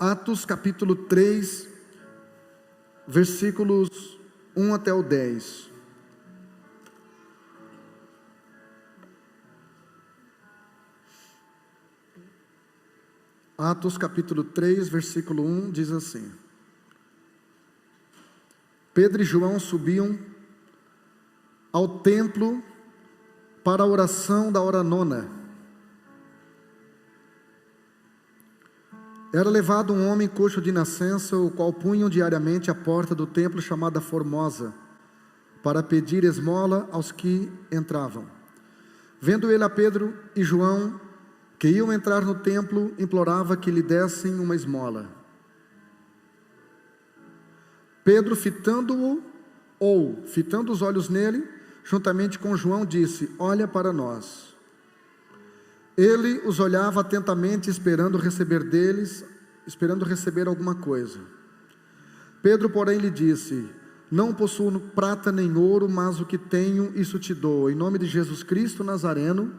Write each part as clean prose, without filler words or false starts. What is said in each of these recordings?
Atos capítulo 3, versículos 1 até o 10. Atos capítulo 3, versículo 1 diz assim: Pedro e João subiam ao templo para a oração da hora nona. Era levado um homem coxo de nascença, o qual punham diariamente à porta do templo chamada Formosa, para pedir esmola aos que entravam. Vendo ele a Pedro e João, que iam entrar no templo, implorava que lhe dessem uma esmola. Pedro, fitando os olhos nele, juntamente com João, disse: olha para nós. Ele os olhava atentamente, esperando receber alguma coisa. Pedro, porém, lhe disse: não possuo prata nem ouro, mas o que tenho, isso te dou. Em nome de Jesus Cristo Nazareno.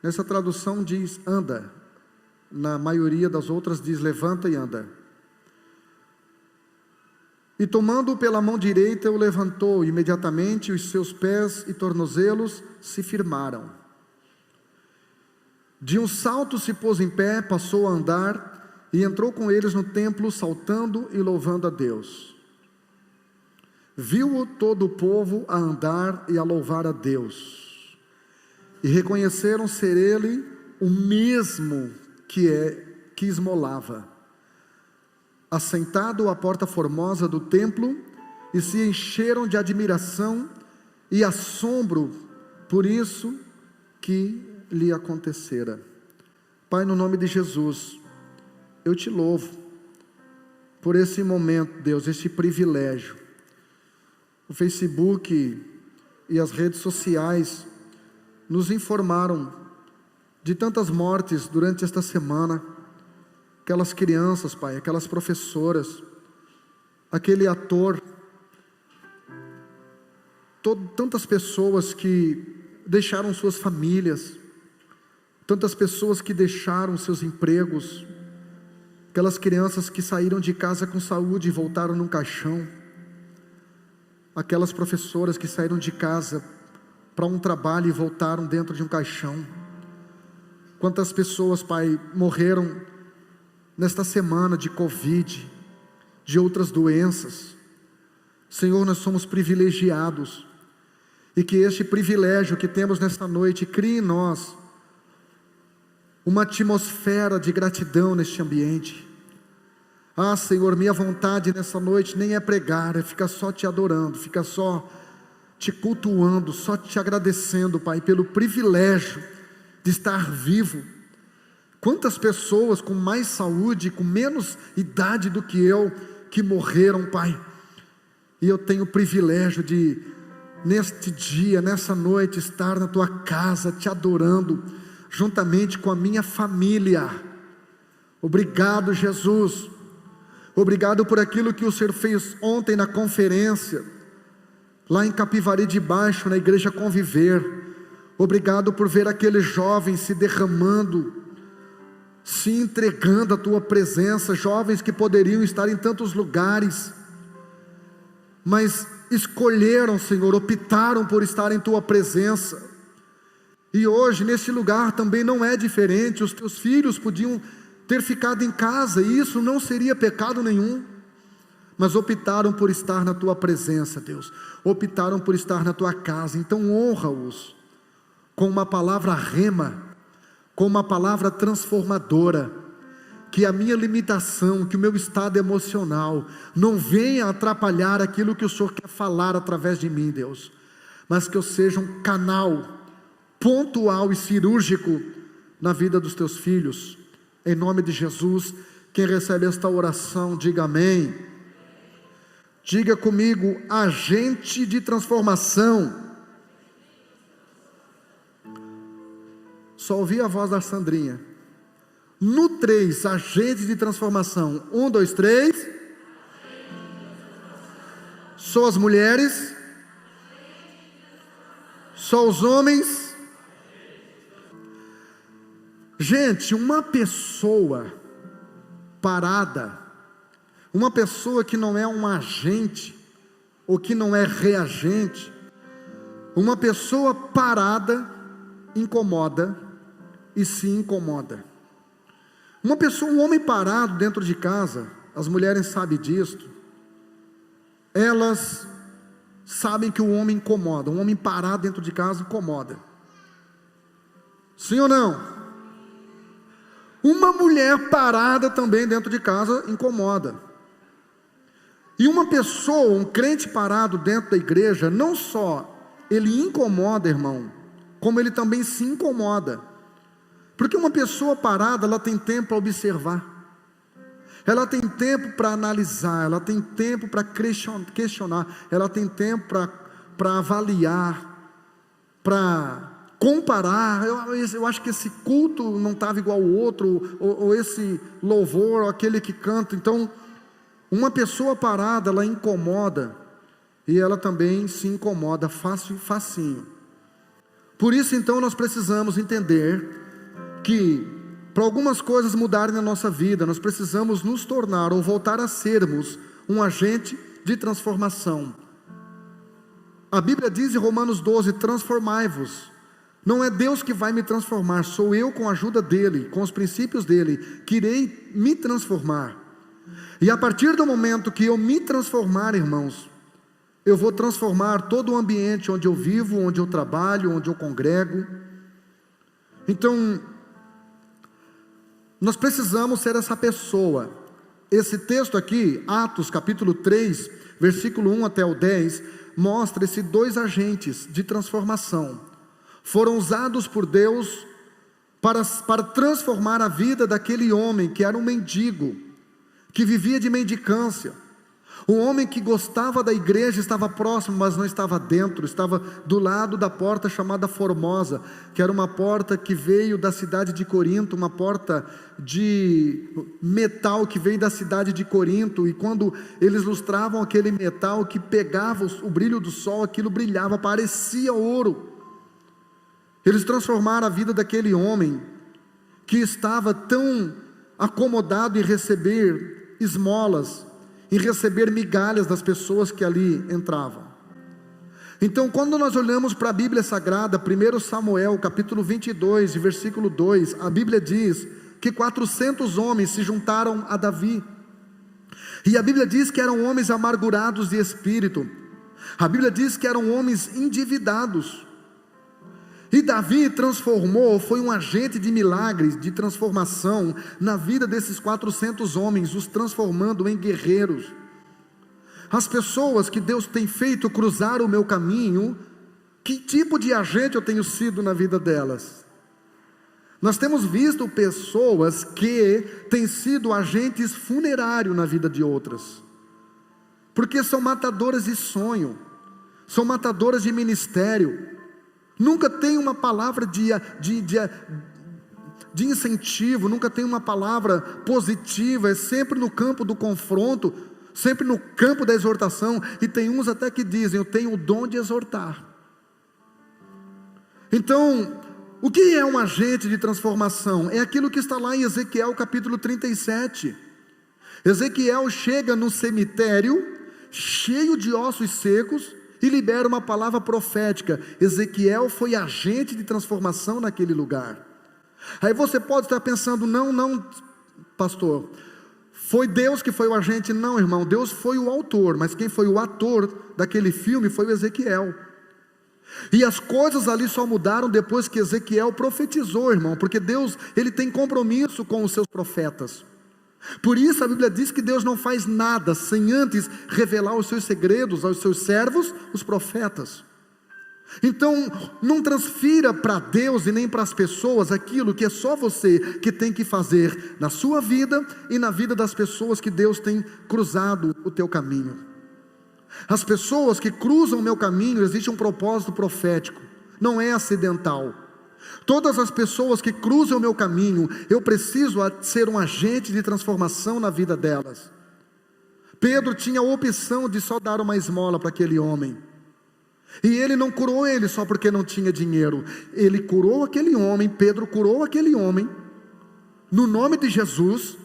Nessa tradução diz anda, na maioria das outras diz levanta e anda. E tomando-o pela mão direita, o levantou, e imediatamente os seus pés e tornozelos se firmaram. De um salto se pôs em pé, passou a andar, e entrou com eles no templo, saltando e louvando a Deus. Viu-o todo o povo a andar e a louvar a Deus. E reconheceram ser ele o mesmo que esmolava, assentado à porta formosa do templo, e se encheram de admiração e assombro por isso que lhe acontecera. Pai, no nome de Jesus, eu te louvo por esse momento, Deus, esse privilégio. O Facebook e as redes sociais nos informaram de tantas mortes durante esta semana. Aquelas crianças, Pai, aquelas professoras, aquele ator, tantas pessoas que deixaram suas famílias, tantas pessoas que deixaram seus empregos, aquelas crianças que saíram de casa com saúde e voltaram num caixão, aquelas professoras que saíram de casa para um trabalho e voltaram dentro de um caixão. Quantas pessoas, Pai, morreram nesta semana de Covid, de outras doenças. Senhor, nós somos privilegiados, e que este privilégio que temos nesta noite crie em nós uma atmosfera de gratidão neste ambiente. Ah, Senhor, minha vontade nessa noite nem é pregar, é ficar só te adorando, ficar só te cultuando, só te agradecendo, Pai, pelo privilégio de estar vivo. Quantas pessoas com mais saúde, com menos idade do que eu, que morreram, Pai, e eu tenho o privilégio de, neste dia, nessa noite, estar na tua casa, te adorando, juntamente com a minha família. Obrigado, Jesus, obrigado por aquilo que o Senhor fez ontem na conferência, lá em Capivari de Baixo, na igreja Conviver. Obrigado por ver aqueles jovens se derramando, se entregando à tua presença, jovens que poderiam estar em tantos lugares, mas escolheram, Senhor, optaram por estar em tua presença. E hoje nesse lugar também não é diferente. Os teus filhos podiam ter ficado em casa, e isso não seria pecado nenhum, mas optaram por estar na tua presença, Deus, optaram por estar na tua casa. Então honra-os com uma palavra rema, com uma palavra transformadora, que a minha limitação, que o meu estado emocional não venha atrapalhar aquilo que o Senhor quer falar através de mim, Deus, mas que eu seja um canal pontual e cirúrgico na vida dos teus filhos. Em nome de Jesus, quem recebe esta oração, diga amém. Diga comigo: agente de transformação. Só ouvi a voz da Sandrinha. No 3, agente de transformação. 1, 2, 3. Só as mulheres? Só os homens? Gente, uma pessoa parada, uma pessoa que não é um agente, ou que não é reagente, uma pessoa parada incomoda e se incomoda. Um homem parado dentro de casa, as mulheres sabem disso, elas sabem que o homem incomoda. Um homem parado dentro de casa incomoda. Sim ou não? Uma mulher parada também dentro de casa incomoda. E uma pessoa, um crente parado dentro da igreja, não só ele incomoda, irmão, como ele também se incomoda. Porque uma pessoa parada, ela tem tempo para observar, ela tem tempo para analisar, ela tem tempo para questionar, ela tem tempo para avaliar, para comparar. Eu acho que esse culto não estava igual ao outro, ou esse louvor, ou aquele que canta. Então, uma pessoa parada, ela incomoda, e ela também se incomoda fácil e facinho. Por isso, então, nós precisamos entender que, para algumas coisas mudarem na nossa vida, nós precisamos nos tornar, ou voltar a sermos, um agente de transformação. A Bíblia diz em Romanos 12, transformai-vos. Não é Deus que vai me transformar, sou eu, com a ajuda dEle, com os princípios dEle, que irei me transformar. E a partir do momento que eu me transformar, irmãos, eu vou transformar todo o ambiente onde eu vivo, onde eu trabalho, onde eu congrego. Então, nós precisamos ser essa pessoa. Esse texto aqui, Atos capítulo 3, versículo 1 até o 10, mostra esses dois agentes de transformação. Foram usados por Deus para transformar a vida daquele homem que era um mendigo, que vivia de mendicância. Um homem que gostava da igreja, estava próximo, mas não estava dentro, estava do lado da porta chamada Formosa, que era uma porta que veio da cidade de Corinto, uma porta de metal que veio da cidade de Corinto, e quando eles lustravam aquele metal que pegava o brilho do sol, aquilo brilhava, parecia ouro. Eles transformaram a vida daquele homem, que estava tão acomodado em receber esmolas, em receber migalhas das pessoas que ali entravam. Então, quando nós olhamos para a Bíblia Sagrada, 1 Samuel, capítulo 22, versículo 2, a Bíblia diz que 400 homens se juntaram a Davi, e a Bíblia diz que eram homens amargurados de espírito, a Bíblia diz que eram homens endividados, e Davi transformou, foi um agente de milagres, de transformação na vida desses 400 homens, os transformando em guerreiros. As pessoas que Deus tem feito cruzar o meu caminho, que tipo de agente eu tenho sido na vida delas? Nós temos visto pessoas que têm sido agentes funerários na vida de outras, porque são matadoras de sonho, são matadoras de ministério. Nunca tem uma palavra de incentivo, nunca tem uma palavra positiva, é sempre no campo do confronto, sempre no campo da exortação, e tem uns até que dizem, eu tenho o dom de exortar. Então, o que é um agente de transformação? É aquilo que está lá em Ezequiel capítulo 37, Ezequiel chega no cemitério, cheio de ossos secos, e libera uma palavra profética. Ezequiel foi agente de transformação naquele lugar. Aí você pode estar pensando, não, pastor, foi Deus que foi o agente. Não, irmão, Deus foi o autor, mas quem foi o ator daquele filme foi o Ezequiel. E as coisas ali só mudaram depois que Ezequiel profetizou, irmão, porque Deus, ele tem compromisso com os seus profetas. Por isso a Bíblia diz que Deus não faz nada sem antes revelar os seus segredos aos seus servos, os profetas. Então, não transfira para Deus e nem para as pessoas aquilo que é só você que tem que fazer na sua vida e na vida das pessoas que Deus tem cruzado o teu caminho. As pessoas que cruzam o meu caminho, existe um propósito profético, não é acidental. Todas as pessoas que cruzam o meu caminho, eu preciso ser um agente de transformação na vida delas. Pedro tinha a opção de só dar uma esmola para aquele homem, e ele não curou ele só porque não tinha dinheiro. Ele curou aquele homem, Pedro curou aquele homem, no nome de Jesus,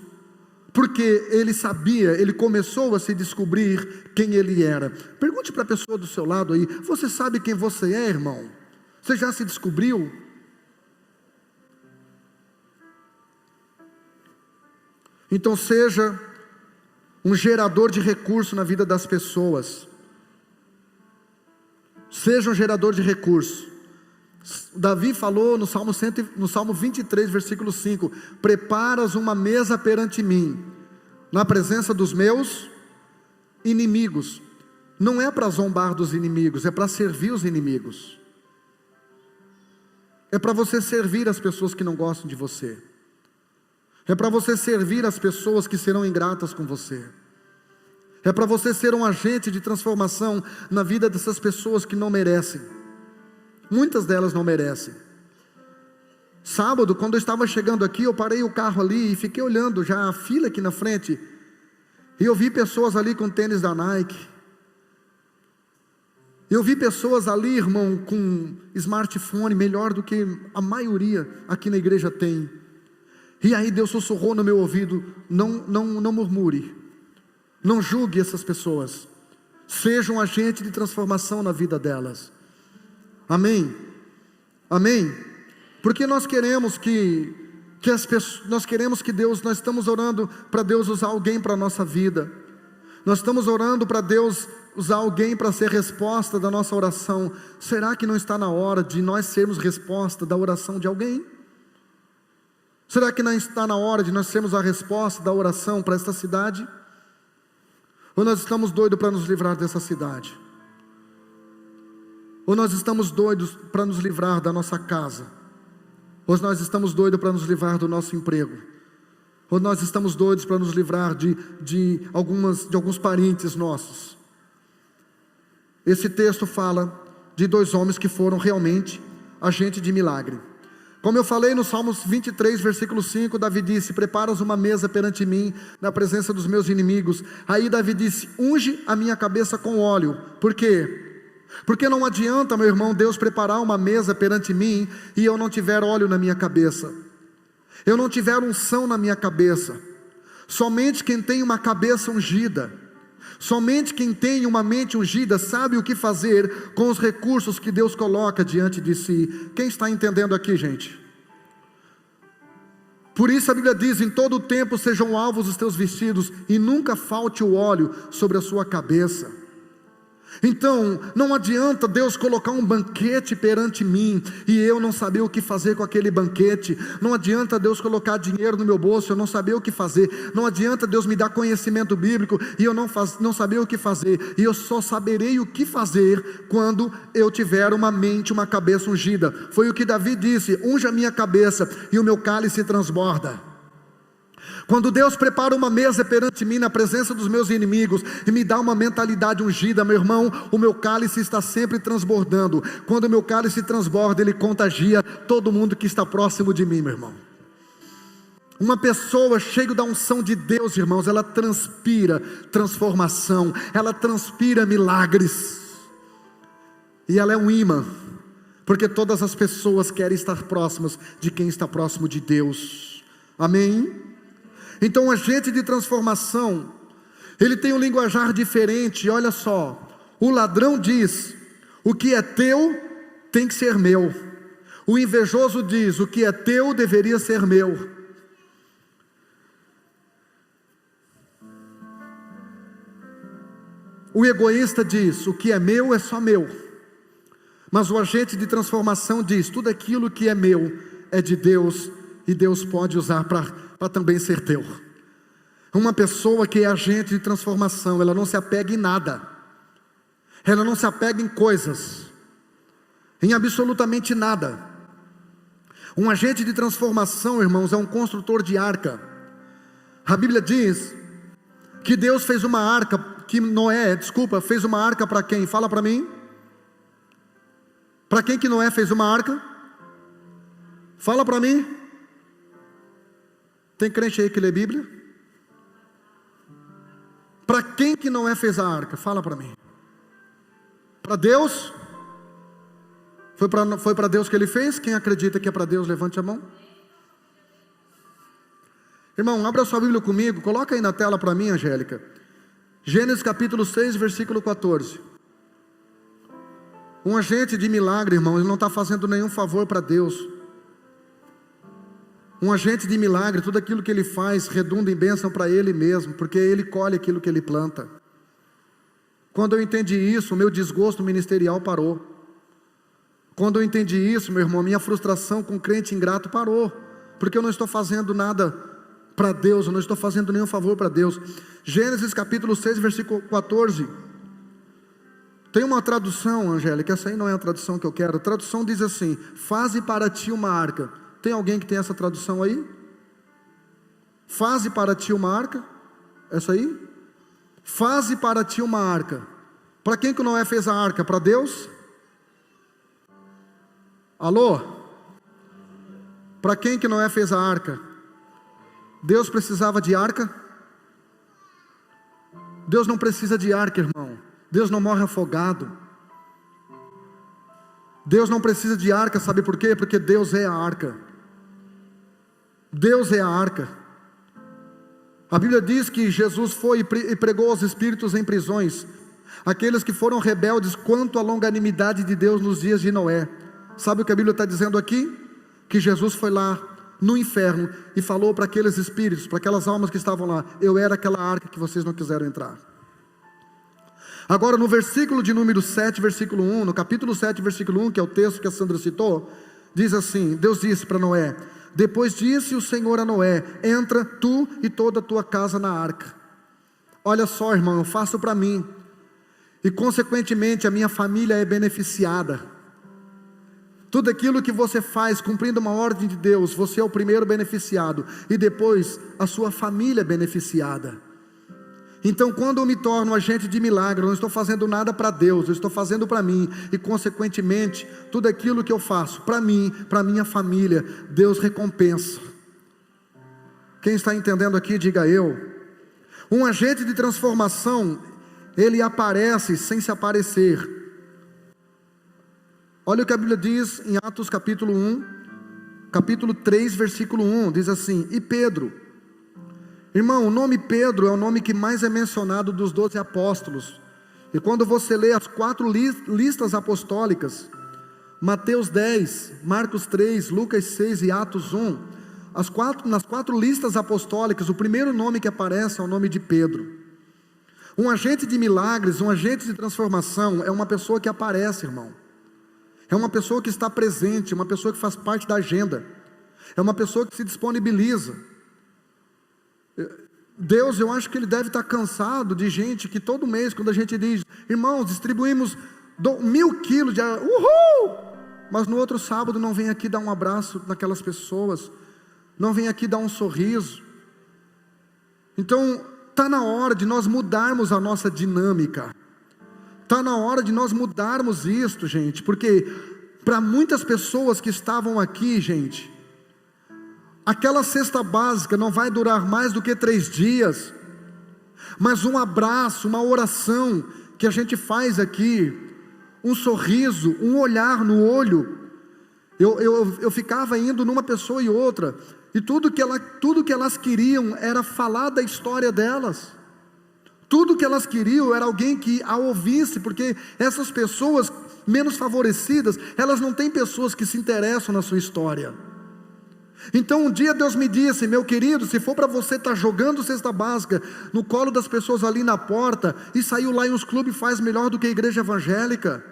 porque ele sabia, ele começou a se descobrir quem ele era. Pergunte para a pessoa do seu lado aí: você sabe quem você é, irmão? Você já se descobriu? Então seja um gerador de recurso na vida das pessoas. Seja um gerador de recurso. Davi falou no Salmo 23, versículo 5: preparas uma mesa perante mim, na presença dos meus inimigos. Não é para zombar dos inimigos, é para servir os inimigos. É para você servir as pessoas que não gostam de você. É para você servir as pessoas que serão ingratas com você. É para você ser um agente de transformação na vida dessas pessoas que não merecem. Muitas delas não merecem. Sábado, quando eu estava chegando aqui, eu parei o carro ali e fiquei olhando já a fila aqui na frente. E eu vi pessoas ali com tênis da Nike. Eu vi pessoas ali, irmão, com smartphone melhor do que a maioria aqui na igreja tem. E aí Deus sussurrou no meu ouvido: não murmure, não julgue essas pessoas, seja um agente de transformação na vida delas. Amém? Amém? Porque nós queremos que as pessoas, nós estamos orando para Deus usar alguém para a nossa vida. Nós estamos orando para Deus usar alguém para ser resposta da nossa oração. Será que não está na hora de nós sermos resposta da oração de alguém? Será que não está na hora de nós sermos a resposta da oração para esta cidade? Ou nós estamos doidos para nos livrar dessa cidade? Ou nós estamos doidos para nos livrar da nossa casa? Ou nós estamos doidos para nos livrar do nosso emprego? Ou nós estamos doidos para nos livrar de alguns parentes nossos? Esse texto fala de dois homens que foram realmente agente de milagre. Como eu falei no Salmos 23, versículo 5, Davi disse: preparas uma mesa perante mim, na presença dos meus inimigos. Aí Davi disse: unge a minha cabeça com óleo. Por quê? Porque não adianta, meu irmão, Deus preparar uma mesa perante mim e eu não tiver óleo na minha cabeça, eu não tiver unção na minha cabeça. Somente quem tem uma cabeça ungida, somente quem tem uma mente ungida sabe o que fazer com os recursos que Deus coloca diante de si. Quem está entendendo aqui, gente? Por isso a Bíblia diz: em todo o tempo sejam alvos os teus vestidos, e nunca falte o óleo sobre a sua cabeça. Então, não adianta Deus colocar um banquete perante mim e eu não saber o que fazer com aquele banquete. Não adianta Deus colocar dinheiro no meu bolso e eu não saber o que fazer. Não adianta Deus me dar conhecimento bíblico e eu não saber o que fazer. E eu só saberei o que fazer quando eu tiver uma mente, uma cabeça ungida. Foi o que Davi disse: unja a minha cabeça e o meu cálice transborda. Quando Deus prepara uma mesa perante mim na presença dos meus inimigos e me dá uma mentalidade ungida, meu irmão, o meu cálice está sempre transbordando. Quando o meu cálice transborda, ele contagia todo mundo que está próximo de mim, meu irmão. Uma pessoa cheia da unção de Deus, irmãos, ela transpira transformação, ela transpira milagres, e ela é um imã, porque todas as pessoas querem estar próximas de quem está próximo de Deus. Amém? Então, o agente de transformação, ele tem um linguajar diferente. Olha só, o ladrão diz: o que é teu tem que ser meu. O invejoso diz: o que é teu deveria ser meu. O egoísta diz: o que é meu é só meu. Mas o agente de transformação diz: tudo aquilo que é meu é de Deus, e Deus pode usar para também ser teu. Uma pessoa que é agente de transformação, ela não se apega em nada, ela não se apega em coisas, em absolutamente nada. Um agente de transformação, irmãos, é um construtor de arca. A Bíblia diz que Deus fez uma arca, fez uma arca para quem? Fala para mim. Para quem que Noé fez uma arca? Fala para mim. Tem crente aí que lê Bíblia? Para quem que Noé fez a arca? Fala para mim. Para Deus? Foi para Deus que ele fez? Quem acredita que é para Deus, levante a mão. Irmão, abra sua Bíblia comigo, coloca aí na tela para mim, Angélica. Gênesis capítulo 6, versículo 14. Um agente de milagre, irmão, ele não está fazendo nenhum favor para Deus. Um agente de milagre, tudo aquilo que ele faz redunda em bênção para ele mesmo, porque ele colhe aquilo que ele planta. Quando eu entendi isso, o meu desgosto ministerial parou. Quando eu entendi isso, meu irmão, minha frustração com crente ingrato parou, porque eu não estou fazendo nada para Deus, eu não estou fazendo nenhum favor para Deus. Gênesis capítulo 6, versículo 14. Tem uma tradução, Angélica, essa aí não é a tradução que eu quero. A tradução diz assim: faze para ti uma arca. Tem alguém que tem essa tradução aí? Faze para ti uma arca? Essa aí? Faze para ti uma arca. Para quem que Noé fez a arca? Para Deus? Alô? Para quem que Noé fez a arca? Deus precisava de arca? Deus não precisa de arca, irmão. Deus não morre afogado. Deus não precisa de arca, sabe por quê? Porque Deus é a arca. Deus é a arca. A Bíblia diz que Jesus foi e pregou aos espíritos em prisões, aqueles que foram rebeldes quanto à longanimidade de Deus nos dias de Noé. Sabe o que a Bíblia está dizendo aqui? Que Jesus foi lá no inferno e falou para aqueles espíritos, para aquelas almas que estavam lá: eu era aquela arca que vocês não quiseram entrar. Agora no versículo de número 7, versículo 1, no capítulo 7, versículo 1, que é o texto que a Sandra citou, diz assim: Deus disse para Noé: depois disse o Senhor a Noé: entra tu e toda a tua casa na arca. Olha só, irmão, eu faço para mim, e consequentemente a minha família é beneficiada. Tudo aquilo que você faz cumprindo uma ordem de Deus, você é o primeiro beneficiado, e depois a sua família é beneficiada. Então quando eu me torno agente de milagre, eu não estou fazendo nada para Deus, eu estou fazendo para mim, e consequentemente tudo aquilo que eu faço para mim, para minha família, Deus recompensa. Quem está entendendo aqui, diga eu. Um agente de transformação, ele aparece sem se aparecer. Olha o que a Bíblia diz em Atos capítulo 1, capítulo 3, versículo 1, diz assim: e Pedro. Irmão, o nome Pedro é o nome que mais é mencionado dos 12 apóstolos. E quando você lê as 4 listas apostólicas, Mateus 10, Marcos 3, Lucas 6 e Atos 1, nas 4 listas apostólicas, o primeiro nome que aparece é o nome de Pedro. Um agente de milagres, um agente de transformação, é uma pessoa que aparece, irmão. É uma pessoa que está presente, é uma pessoa que faz parte da agenda, é uma pessoa que se disponibiliza. Deus, eu acho que Ele deve estar cansado de gente que todo mês, quando a gente diz: irmãos, distribuímos 1000 quilos de uhul! Mas no outro sábado não vem aqui dar um abraço naquelas pessoas, não vem aqui dar um sorriso. Então está na hora de nós mudarmos a nossa dinâmica. Está na hora de nós mudarmos isto, gente, porque para muitas pessoas que estavam aqui, gente, aquela cesta básica não vai durar mais do que 3 dias, mas um abraço, uma oração que a gente faz aqui, um sorriso, um olhar no olho, eu ficava indo numa pessoa e outra, e tudo que elas queriam era falar da história delas. Tudo que elas queriam era alguém que a ouvisse, porque essas pessoas menos favorecidas, elas não têm pessoas que se interessam na sua história. Então um dia Deus me disse: meu querido, se for para você estar jogando cesta básica no colo das pessoas ali na porta, isso aí o Lions Club faz melhor do que a igreja evangélica.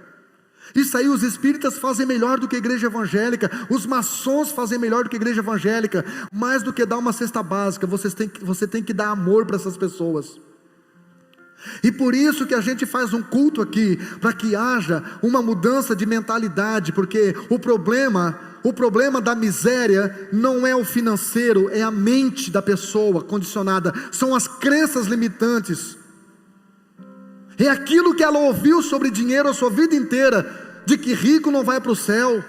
Isso aí os espíritas fazem melhor do que a igreja evangélica, os maçons fazem melhor do que a igreja evangélica. Mais do que dar uma cesta básica, você tem que dar amor para essas pessoas. E por isso que a gente faz um culto aqui, para que haja uma mudança de mentalidade, porque o problema da miséria não é o financeiro, é a mente da pessoa condicionada, são as crenças limitantes, é aquilo que ela ouviu sobre dinheiro a sua vida inteira, de que rico não vai para o céu.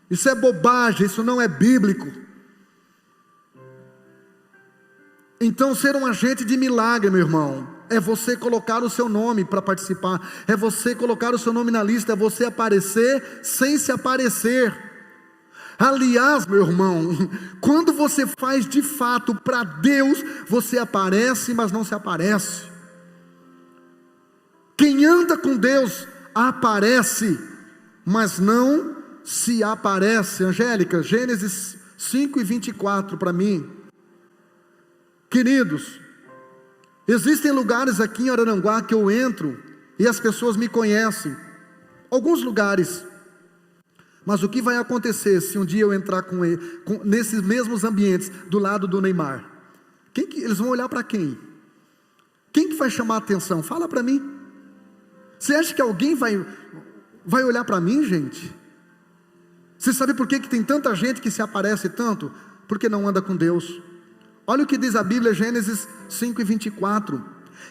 Isso é bobagem, isso não é bíblico. Então ser um agente de milagre, meu irmão, é você colocar o seu nome para participar, é você colocar o seu nome na lista, é você aparecer sem se aparecer. Aliás, meu irmão, quando você faz de fato para Deus, você aparece, mas não se aparece. Quem anda com Deus aparece, mas não se aparece. Angélica, Gênesis 5:24 para mim. Queridos, existem lugares aqui em Araranguá que eu entro e as pessoas me conhecem. Alguns lugares. Mas o que vai acontecer se um dia eu entrar nesses mesmos ambientes do lado do Neymar? Eles vão olhar para quem? Quem que vai chamar a atenção? Fala para mim. Você acha que alguém vai olhar para mim, gente? Você sabe por que tem tanta gente que se aparece tanto? Porque não anda com Deus. Olha o que diz a Bíblia, Gênesis 5:24.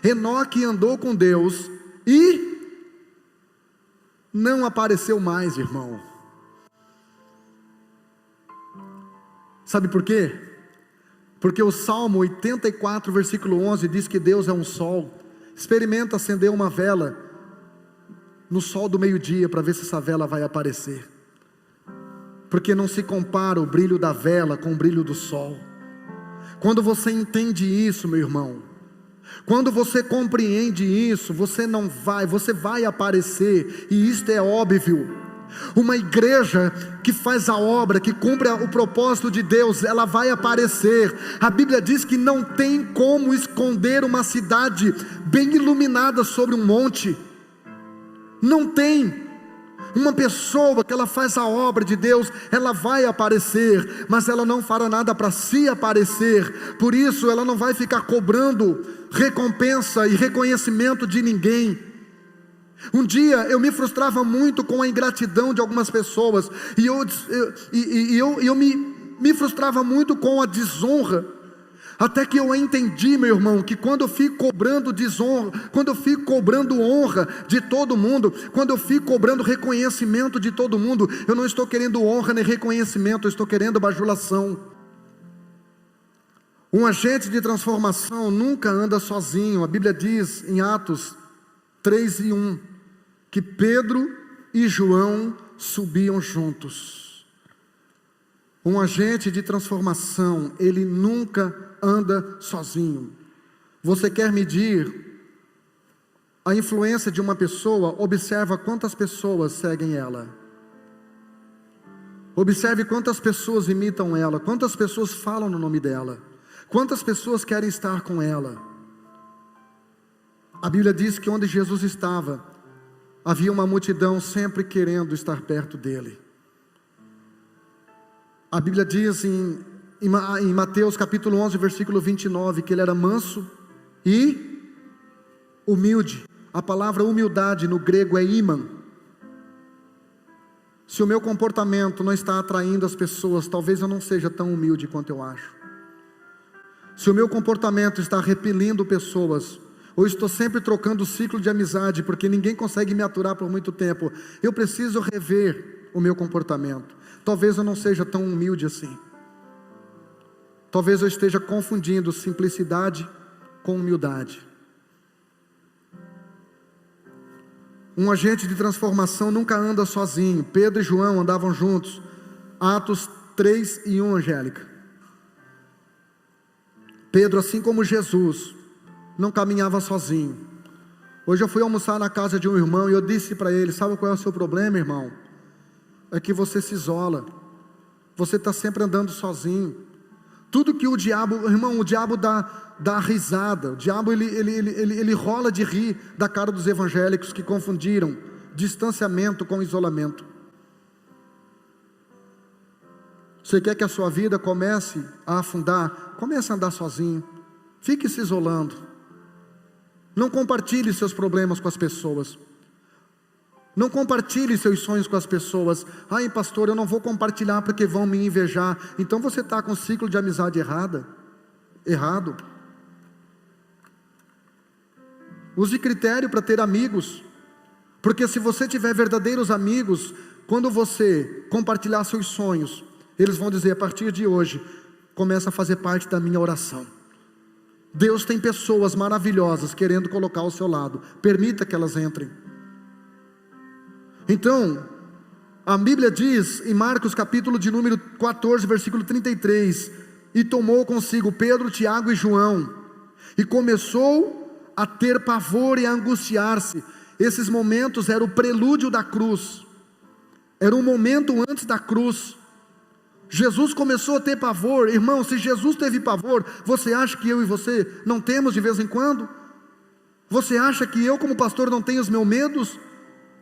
Enoque andou com Deus e não apareceu mais, irmão. Sabe por quê? Porque o Salmo 84, versículo 11 diz que Deus é um sol. Experimenta acender uma vela no sol do meio-dia para ver se essa vela vai aparecer. Porque não se compara o brilho da vela com o brilho do sol. Quando você entende isso, meu irmão, quando você compreende isso, você vai aparecer, e isto é óbvio. Uma igreja que faz a obra, que cumpre o propósito de Deus, ela vai aparecer. A Bíblia diz que não tem como esconder uma cidade bem iluminada sobre um monte. Não tem. Uma pessoa que ela faz a obra de Deus, ela vai aparecer, mas ela não fará nada para se aparecer. Por isso ela não vai ficar cobrando recompensa e reconhecimento de ninguém. Um dia eu me frustrava muito com a ingratidão de algumas pessoas, e eu me frustrava muito com a desonra, até que eu entendi, meu irmão, que quando eu fico cobrando desonra, quando eu fico cobrando honra de todo mundo, quando eu fico cobrando reconhecimento de todo mundo, eu não estou querendo honra nem reconhecimento, eu estou querendo bajulação. Um agente de transformação nunca anda sozinho. A Bíblia diz em Atos 3:1 que Pedro e João subiam juntos. Um agente de transformação, ele nunca anda sozinho. Você quer medir a influência de uma pessoa? Observa quantas pessoas seguem ela. Observe quantas pessoas imitam ela, quantas pessoas falam no nome dela, quantas pessoas querem estar com ela. A Bíblia diz que onde Jesus estava, havia uma multidão sempre querendo estar perto dele. A Bíblia diz em Mateus capítulo 11, versículo 29, que ele era manso e humilde. A palavra humildade no grego é imã. Se o meu comportamento não está atraindo as pessoas, talvez eu não seja tão humilde quanto eu acho. Se o meu comportamento está repelindo pessoas, ou estou sempre trocando o ciclo de amizade, porque ninguém consegue me aturar por muito tempo, eu preciso rever o meu comportamento. Talvez eu não seja tão humilde assim. Talvez eu esteja confundindo simplicidade com humildade. Um agente de transformação nunca anda sozinho. Pedro e João andavam juntos. Atos 3:1, Angélica. Pedro, assim como Jesus, não caminhava sozinho. Hoje eu fui almoçar na casa de um irmão e eu disse para ele: sabe qual é o seu problema, irmão? É que você se isola. Você está sempre andando sozinho. Tudo que o diabo, irmão, o diabo dá risada. O diabo ele rola de rir da cara dos evangélicos que confundiram distanciamento com isolamento. Você quer que a sua vida comece a afundar? Comece a andar sozinho. Fique se isolando. Não compartilhe seus problemas com as pessoas. Não compartilhe seus sonhos com as pessoas. Ai, pastor, eu não vou compartilhar porque vão me invejar. Então você está com um ciclo de amizade errado. Use critério para ter amigos. Porque se você tiver verdadeiros amigos, quando você compartilhar seus sonhos, eles vão dizer: a partir de hoje, começa a fazer parte da minha oração. Deus tem pessoas maravilhosas querendo colocar ao seu lado. Permita que elas entrem. Então, A Bíblia diz em Marcos capítulo de número 14, versículo 33, e tomou consigo Pedro, Tiago e João, e começou a ter pavor e a angustiar-se. Esses momentos eram o prelúdio da cruz, era um momento antes da cruz. Jesus começou a ter pavor. Irmão, se Jesus teve pavor, você acha que eu e você não temos de vez em quando? Você acha que eu como pastor não tenho os meus medos?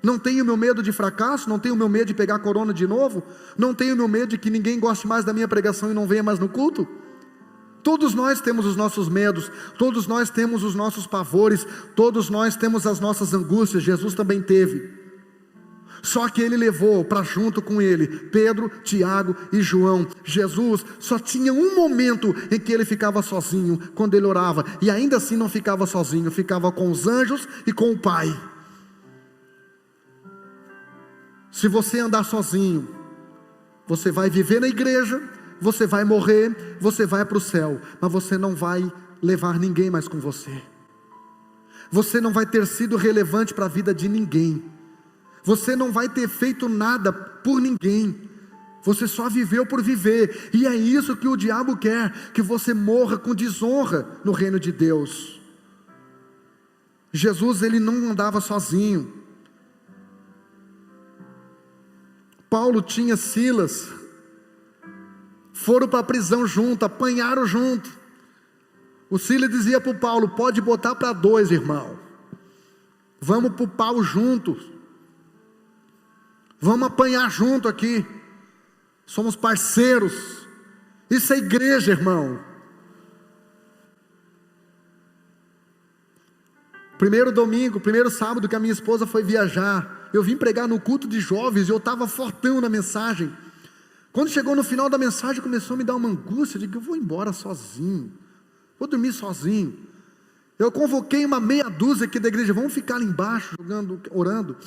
Não tenho meu medo de fracasso? Não tenho meu medo de pegar corona de novo? Não tenho meu medo de que ninguém goste mais da minha pregação e não venha mais no culto? Todos nós temos os nossos medos, todos nós temos os nossos pavores, todos nós temos as nossas angústias. Jesus também teve. Só que ele levou para junto com ele Pedro, Tiago e João. Jesus só tinha um momento em que ele ficava sozinho, quando ele orava, e ainda assim não ficava sozinho, ficava com os anjos e com o Pai. Se você andar sozinho, você vai viver na igreja, você vai morrer, você vai para o céu, mas você não vai levar ninguém mais com você. Você não vai ter sido relevante para a vida de ninguém. Você não vai ter feito nada por ninguém. Você só viveu por viver. E é isso que o diabo quer, que você morra com desonra no reino de Deus. Jesus, ele não andava sozinho. Paulo tinha Silas. Foram para a prisão junto, apanharam junto. O Silas dizia para o Paulo: pode botar para 2, irmão. Vamos para o pau juntos. Vamos apanhar junto aqui. Somos parceiros. Isso é igreja, irmão. Primeiro domingo, primeiro sábado que a minha esposa foi viajar, eu vim pregar no culto de jovens e eu estava fortão na mensagem. Quando chegou no final da mensagem, começou a me dar uma angústia. Eu digo: eu vou embora sozinho, vou dormir sozinho. Eu convoquei uma meia dúzia aqui da igreja: vamos ficar ali embaixo, orando.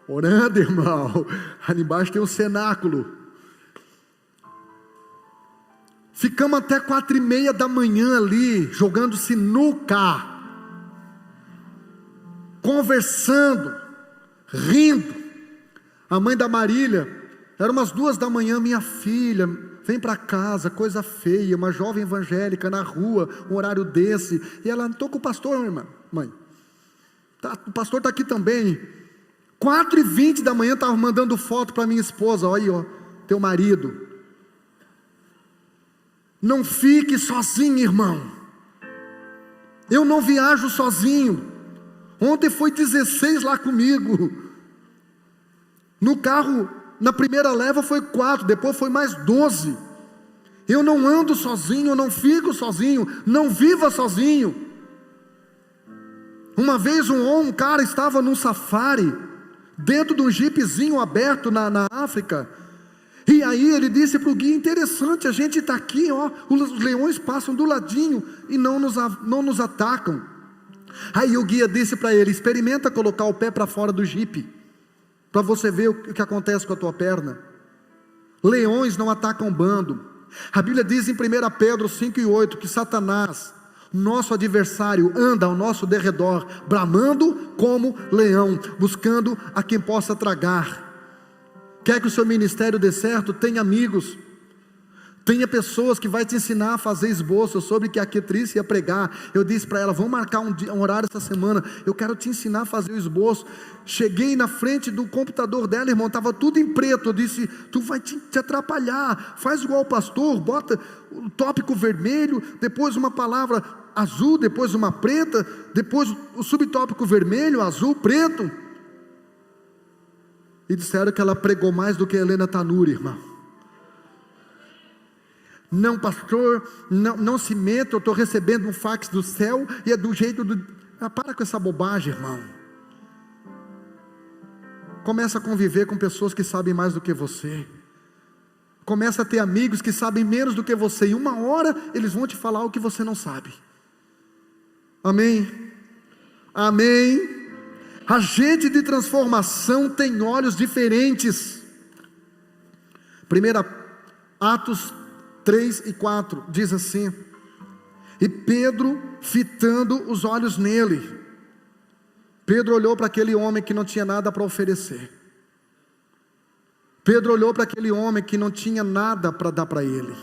Orando, irmão. Ali embaixo tem um cenáculo. Ficamos até 4:30 da manhã ali, jogando sinuca, conversando, rindo. A mãe da Marília, era umas 2 da manhã: minha filha, vem para casa, coisa feia, uma jovem evangélica na rua, um horário desse. E ela: estou com o pastor, irmã, mãe. O pastor está aqui também. 4:20 da manhã, estava mandando foto para minha esposa: olha aí, ó, teu marido. Não fique sozinho, irmão. Eu não viajo sozinho. Ontem foi 16 lá comigo. No carro, na primeira leva foi 4, depois foi mais 12. Eu não ando sozinho, eu não fico sozinho, não viva sozinho. Uma vez um cara estava num safari, dentro de um jipezinho aberto na África, e aí ele disse para o guia: interessante, a gente está aqui, ó, os leões passam do ladinho e não nos atacam. Aí o guia disse para ele: experimenta colocar o pé para fora do jipe, para você ver o que acontece com a tua perna. Leões não atacam bando. A Bíblia diz em 1 Pedro 5:8 que Satanás, nosso adversário, anda ao nosso derredor, bramando como leão, buscando a quem possa tragar. Quer que o seu ministério dê certo? Tenha amigos, tenha pessoas que vai te ensinar a fazer esboço sobre o que a Ketrice ia pregar. Eu disse para ela: vamos marcar um horário essa semana, eu quero te ensinar a fazer o esboço. Cheguei na frente do computador dela, irmão, estava tudo em preto. Eu disse: tu vai te atrapalhar, faz igual o pastor, bota o tópico vermelho, depois uma palavra azul, depois uma preta, depois o subtópico vermelho, azul, preto. E disseram que ela pregou mais do que a Helena Tanuri, irmão. Não, pastor, não se meta, eu estou recebendo um fax do céu e é do jeito do... para com essa bobagem, irmão. Começa a conviver com pessoas que sabem mais do que você. Começa a ter amigos que sabem menos do que você, e uma hora eles vão te falar o que você não sabe. Amém? Amém? Agente de transformação tem olhos diferentes. 1 Atos 3:4 diz assim: e Pedro, fitando os olhos nele, Pedro olhou para aquele homem que não tinha nada para oferecer. Pedro olhou para aquele homem que não tinha nada para dar para ele.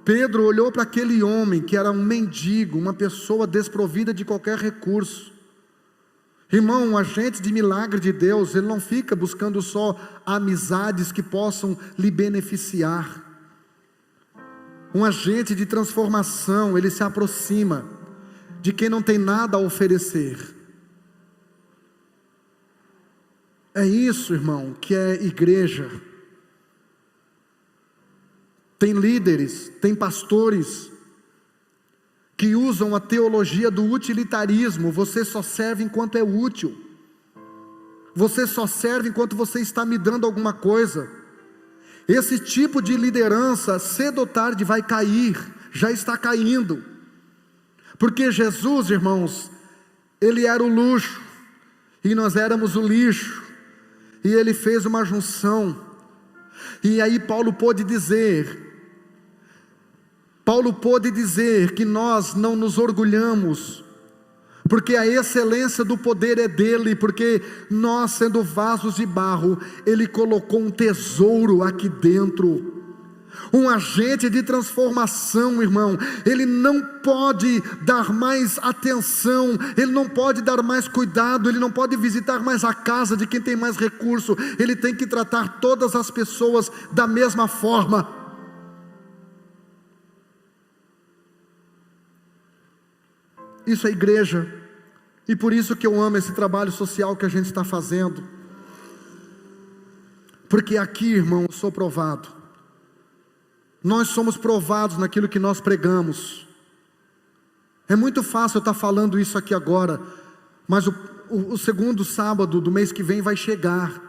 Pedro olhou para aquele homem que era um mendigo, uma pessoa desprovida de qualquer recurso. Irmão, um agente de milagre de Deus, ele não fica buscando só amizades que possam lhe beneficiar. Um agente de transformação, ele se aproxima de quem não tem nada a oferecer. É isso, irmão, que é igreja. Tem líderes, tem pastores que usam a teologia do utilitarismo. Você só serve enquanto é útil. Você só serve enquanto você está me dando alguma coisa. Esse tipo de liderança, cedo ou tarde, vai cair. Já está caindo. Porque Jesus, irmãos, Ele era o luxo e nós éramos o lixo. E Ele fez uma junção. E aí Paulo pôde dizer que nós não nos orgulhamos, porque a excelência do poder é dele, porque nós, sendo vasos de barro, ele colocou um tesouro aqui dentro, um agente de transformação, irmão. Ele não pode dar mais atenção, ele não pode dar mais cuidado, ele não pode visitar mais a casa de quem tem mais recurso, ele tem que tratar todas as pessoas da mesma forma. Isso é igreja, e por isso que eu amo esse trabalho social que a gente está fazendo, porque aqui, irmão, eu sou provado. Nós somos provados naquilo que nós pregamos. É muito fácil eu estar falando isso aqui agora, mas o segundo sábado do mês que vem vai chegar,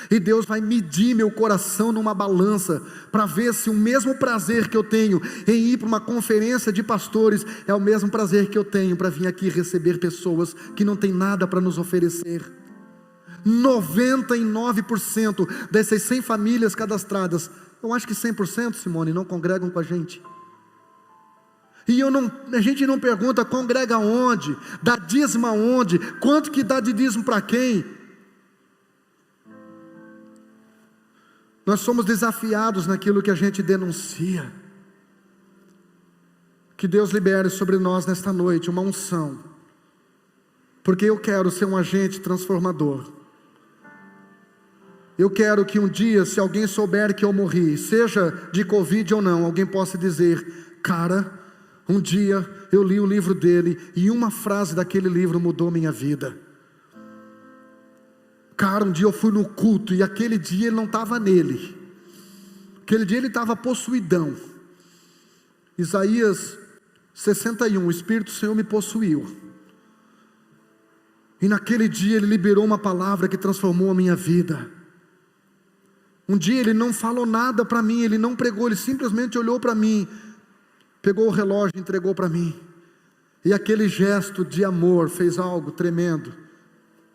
e Deus vai medir meu coração numa balança, para ver se o mesmo prazer que eu tenho em ir para uma conferência de pastores, é o mesmo prazer que eu tenho para vir aqui receber pessoas que não têm nada para nos oferecer. 99% dessas 100 famílias cadastradas, eu acho que 100%, Simone, não congregam com a gente. E a gente não pergunta, congrega onde, dá dízimo aonde, quanto que dá de dízimo para quem? Nós somos desafiados naquilo que a gente denuncia. Que Deus libere sobre nós nesta noite uma unção, porque eu quero ser um agente transformador. Eu quero que um dia, se alguém souber que eu morri, seja de Covid ou não, alguém possa dizer: cara, um dia eu li o livro dele e uma frase daquele livro mudou minha vida. Cara, um dia eu fui no culto e aquele dia ele não estava nele, aquele dia ele estava possuidão. Isaías 61, o Espírito do Senhor me possuiu, e naquele dia ele liberou uma palavra que transformou a minha vida. Um dia ele não falou nada para mim, ele não pregou, ele simplesmente olhou para mim, pegou o relógio e entregou para mim, e aquele gesto de amor fez algo tremendo.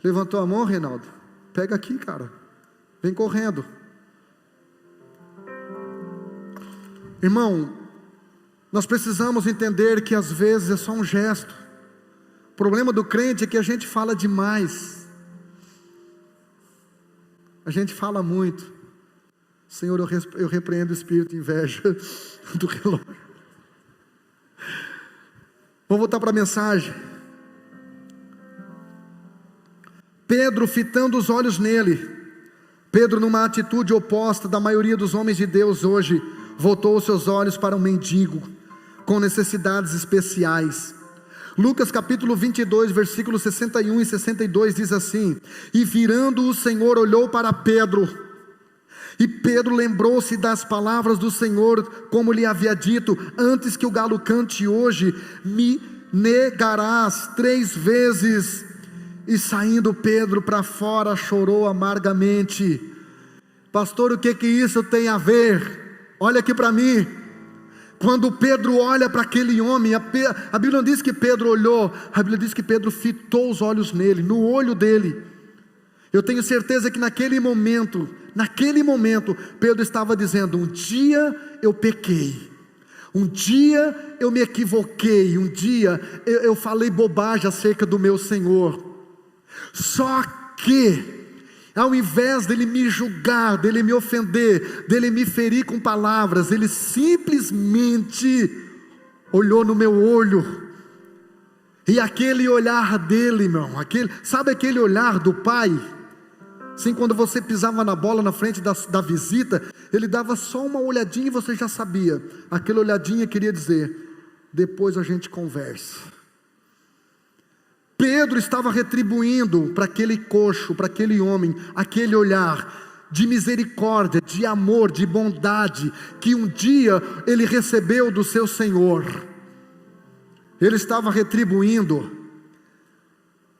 Levantou a mão, Reinaldo, pega aqui, cara, vem correndo. Irmão, nós precisamos entender que às vezes é só um gesto. O problema do crente é que a gente fala demais, a gente fala muito. Senhor, eu repreendo o espírito de inveja do relógio. Vamos voltar para a mensagem. Pedro, fitando os olhos nele, Pedro, numa atitude oposta da maioria dos homens de Deus hoje, voltou os seus olhos para um mendigo com necessidades especiais. Lucas capítulo 22, versículos 61 e 62 diz assim: e virando o Senhor, olhou para Pedro, e Pedro lembrou-se das palavras do Senhor, como lhe havia dito: antes que o galo cante hoje, me negarás 3 vezes. E saindo Pedro para fora, chorou amargamente. Pastor, o que isso tem a ver? Olha aqui para mim. Quando Pedro olha para aquele homem, a Bíblia não diz que Pedro olhou, a Bíblia diz que Pedro fitou os olhos nele, no olho dele. Eu tenho certeza que naquele momento, Pedro estava dizendo: um dia eu pequei, um dia eu me equivoquei, um dia eu falei bobagem acerca do meu Senhor. Só que Ao invés dele me julgar, dele me ofender, dele me ferir com palavras, ele simplesmente olhou no meu olho. E aquele olhar dele, irmão, sabe aquele olhar do pai? Assim, quando você pisava na bola na frente da visita, ele dava só uma olhadinha e você já sabia. Aquela olhadinha queria dizer: depois a gente conversa. Pedro estava retribuindo para aquele coxo, para aquele homem, aquele olhar de misericórdia, de amor, de bondade, que um dia ele recebeu do seu Senhor. Ele estava retribuindo.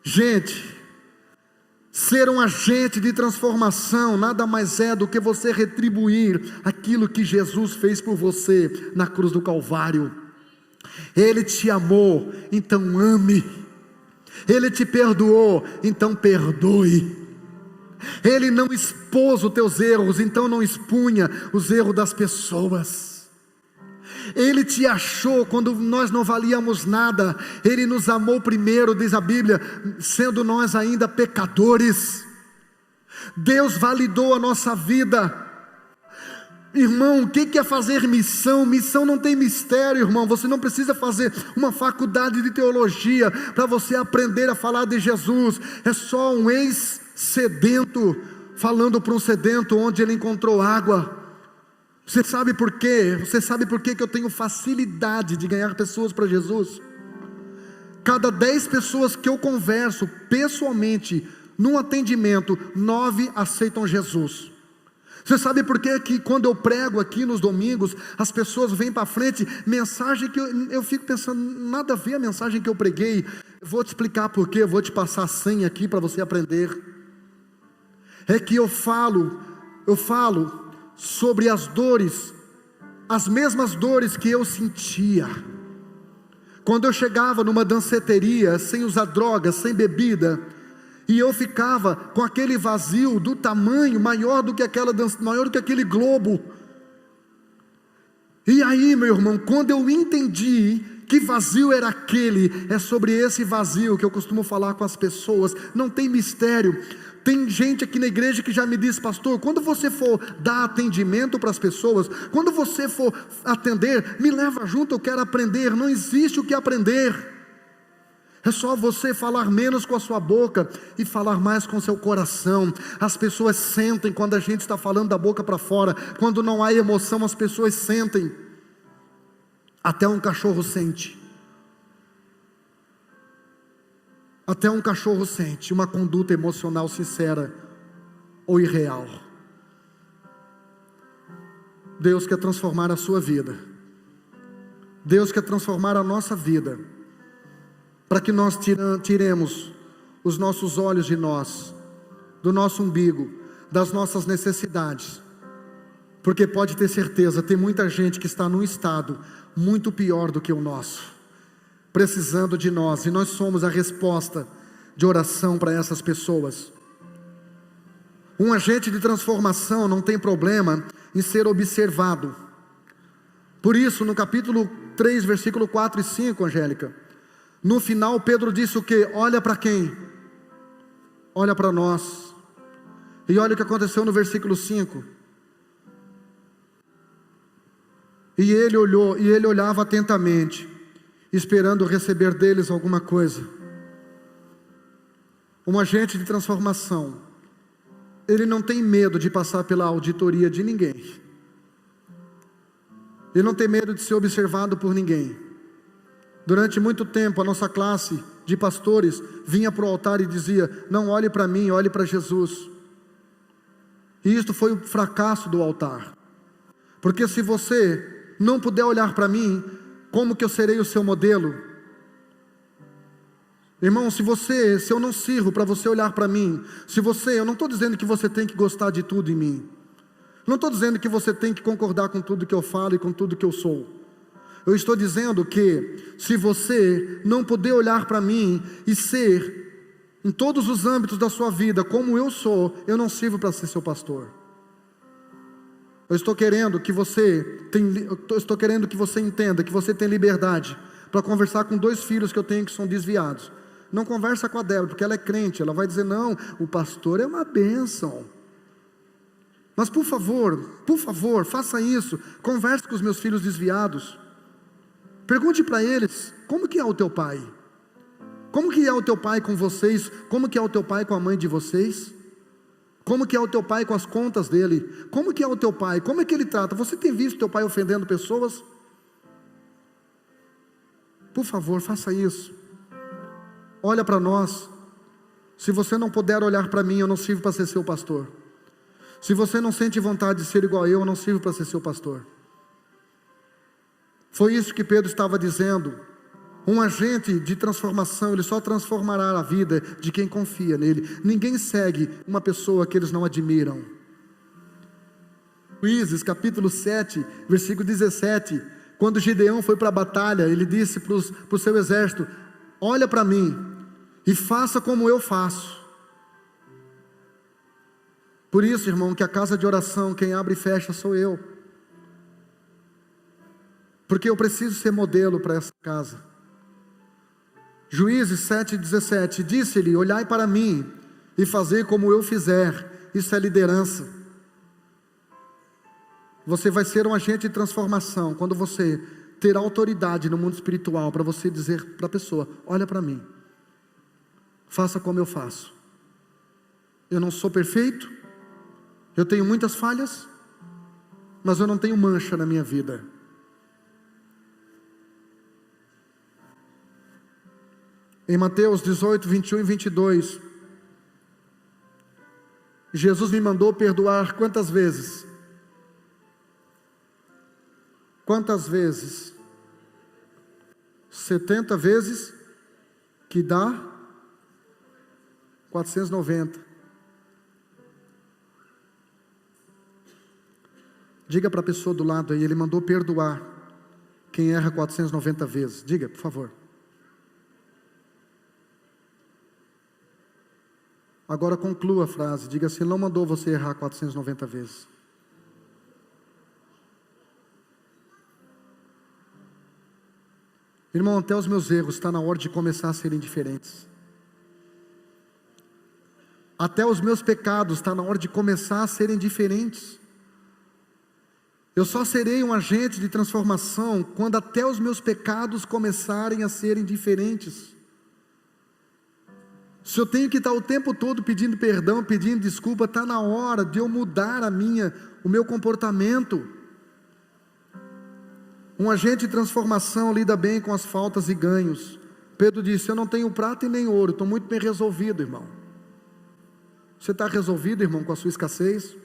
Gente, ser um agente de transformação nada mais é do que você retribuir aquilo que Jesus fez por você na cruz do Calvário. Ele te amou, então ame. Ele te perdoou, então perdoe. Ele não expôs os teus erros, então não expunha os erros das pessoas. Ele te achou quando nós não valíamos nada. Ele nos amou primeiro, diz a Bíblia, sendo nós ainda pecadores. Deus validou a nossa vida. Irmão, o que é fazer missão? Missão não tem mistério, irmão. Você não precisa fazer uma faculdade de teologia para você aprender a falar de Jesus. É só um ex-sedento falando para um sedento onde ele encontrou água. Você sabe por quê? Você sabe por quê que eu tenho facilidade de ganhar pessoas para Jesus? Cada 10 pessoas que eu converso pessoalmente num atendimento, 9 aceitam Jesus. Você sabe por quê que quando eu prego aqui nos domingos, as pessoas vêm para frente, mensagem que eu fico pensando, nada a ver a mensagem que eu preguei. Vou te explicar por quê, eu vou te passar a senha aqui para você aprender. É que eu falo sobre as dores, as mesmas dores que eu sentia. Quando eu chegava numa danceteria, sem usar drogas, sem bebida, e eu ficava com aquele vazio do tamanho maior do que aquele globo. E aí, meu irmão, quando eu entendi que vazio era aquele, é sobre esse vazio que eu costumo falar com as pessoas. Não tem mistério. Tem gente aqui na igreja que já me diz: pastor, quando você for dar atendimento para as pessoas, quando você for atender, me leva junto, eu quero aprender. Não existe o que aprender. É só você falar menos com a sua boca e falar mais com o seu coração. As pessoas sentem quando a gente está falando da boca para fora. Quando não há emoção, as pessoas sentem. Até um cachorro sente. Até um cachorro sente uma conduta emocional sincera ou irreal. Deus quer transformar a sua vida. Deus quer transformar a nossa vida, para que nós tiremos os nossos olhos de nós, do nosso umbigo, das nossas necessidades. Porque pode ter certeza, tem muita gente que está num estado muito pior do que o nosso, precisando de nós, e nós somos a resposta de oração para essas pessoas. Um agente de transformação não tem problema em ser observado. Por isso, no capítulo 3, versículo 4 e 5, Angélica, no final Pedro disse o quê? Olha para quem? Olha para nós. E olha o que aconteceu no versículo 5. E ele olhou, e ele olhava atentamente, esperando receber deles alguma coisa. Um agente de transformação, ele não tem medo de passar pela auditoria de ninguém. Ele não tem medo de ser observado por ninguém. Durante muito tempo, a nossa classe de pastores vinha para o altar e dizia: não olhe para mim, olhe para Jesus. E isto foi o fracasso do altar. Porque se você não puder olhar para mim, como que eu serei o seu modelo? Irmão, se eu não sirvo para você olhar para mim, eu não estou dizendo que você tem que gostar de tudo em mim. Não estou dizendo que você tem que concordar com tudo que eu falo e com tudo que eu sou. Eu estou dizendo que, se você não puder olhar para mim e ser, em todos os âmbitos da sua vida, como eu sou, eu não sirvo para ser seu pastor. Eu estou querendo que você entenda que você tem liberdade para conversar com 2 filhos que eu tenho que são desviados. Não conversa com a Débora, porque ela é crente. Ela vai dizer, não, o pastor é uma bênção. Mas por favor, faça isso. Converse com os meus filhos desviados. Pergunte para eles, como que é o teu pai? Como que é o teu pai com vocês? Como que é o teu pai com a mãe de vocês? Como que é o teu pai com as contas dele? Como que é o teu pai? Como é que ele trata? Você tem visto teu pai ofendendo pessoas? Por favor, faça isso. Olha para nós. Se você não puder olhar para mim, eu não sirvo para ser seu pastor. Se você não sente vontade de ser igual a eu não sirvo para ser seu pastor. Foi isso que Pedro estava dizendo. Um agente de transformação, ele só transformará a vida de quem confia nele. Ninguém segue uma pessoa que eles não admiram. Juízes, capítulo 7, versículo 17. Quando Gideão foi para a batalha, ele disse para o seu exército, olha para mim e faça como eu faço. Por isso, irmão, que a casa de oração, quem abre e fecha sou eu. Porque eu preciso ser modelo para essa casa. Juízes 7,17, disse-lhe, olhai para mim e fazei como eu fizer. Isso é liderança. Você vai ser um agente de transformação quando você ter autoridade no mundo espiritual para você dizer para a pessoa, olha para mim, faça como eu faço. Eu não sou perfeito, eu tenho muitas falhas, mas eu não tenho mancha na minha vida. Em Mateus 18, 21 e 22, Jesus me mandou perdoar quantas vezes? Quantas vezes? 70 vezes, que dá 490. Diga para a pessoa do lado aí, ele mandou perdoar quem erra 490 vezes. Diga, por favor. Agora conclua a frase, diga assim, ele não mandou você errar 490 vezes. Irmão, até os meus erros está na hora de começar a serem diferentes. Até os meus pecados está na hora de começar a serem diferentes. Eu só serei um agente de transformação quando até os meus pecados começarem a serem diferentes. Se eu tenho que estar o tempo todo pedindo perdão, pedindo desculpa, está na hora de eu mudar o meu comportamento. Um agente de transformação lida bem com as faltas e ganhos. Pedro disse, eu não tenho prata e nem ouro, estou muito bem resolvido, irmão. Você está resolvido, irmão, com a sua escassez?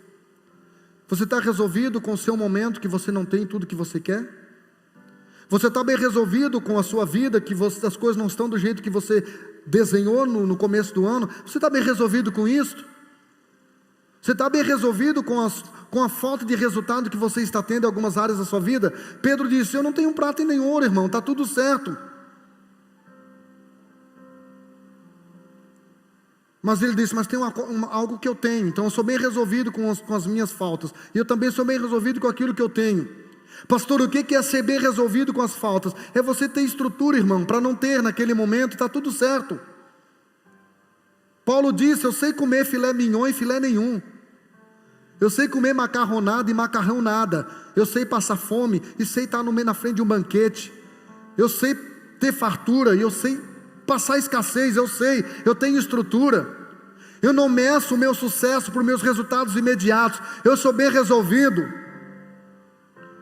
Você está resolvido com o seu momento que você não tem tudo que você quer? Você está bem resolvido com a sua vida, que as coisas não estão do jeito que você desenhou no começo do ano? Você está bem resolvido com isso? Você está bem resolvido com a falta de resultado que você está tendo em algumas áreas da sua vida? Pedro disse, eu não tenho prata e nem ouro, irmão, está tudo certo. Mas ele disse, mas tem algo que eu tenho, então eu sou bem resolvido com as minhas faltas, e eu também sou bem resolvido com aquilo que eu tenho. Pastor, o que é ser bem resolvido com as faltas? É você ter estrutura, irmão, para não ter naquele momento, está tudo certo. Paulo disse, eu sei comer filé mignon e filé nenhum. Eu sei comer macarronada e macarrão nada. Eu sei passar fome e sei estar na frente de um banquete. Eu sei ter fartura e eu sei passar escassez, eu tenho estrutura. Eu não meço o meu sucesso por meus resultados imediatos. Eu sou bem resolvido.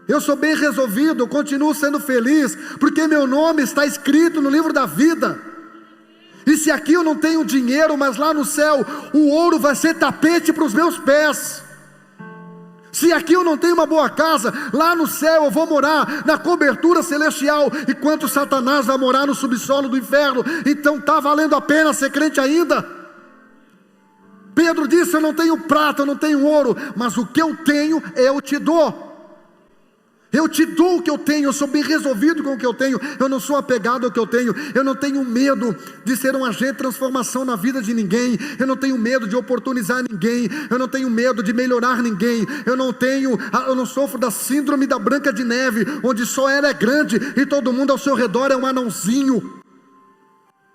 Eu continuo sendo feliz, porque meu nome está escrito no livro da vida. E se aqui eu não tenho dinheiro, mas lá no céu, o ouro vai ser tapete para os meus pés. Se aqui eu não tenho uma boa casa, lá no céu eu vou morar na cobertura celestial, enquanto Satanás vai morar no subsolo do inferno. Então está valendo a pena ser crente ainda. Pedro disse, eu não tenho prata, eu não tenho ouro, mas o que eu tenho eu te dou. Eu te dou o que eu tenho, eu sou bem resolvido com o que eu tenho, eu não sou apegado ao que eu tenho, eu não tenho medo de ser um agente de transformação na vida de ninguém, eu não tenho medo de oportunizar ninguém, eu não tenho medo de melhorar ninguém, eu não sofro da síndrome da Branca de Neve, onde só ela é grande e todo mundo ao seu redor é um anãozinho,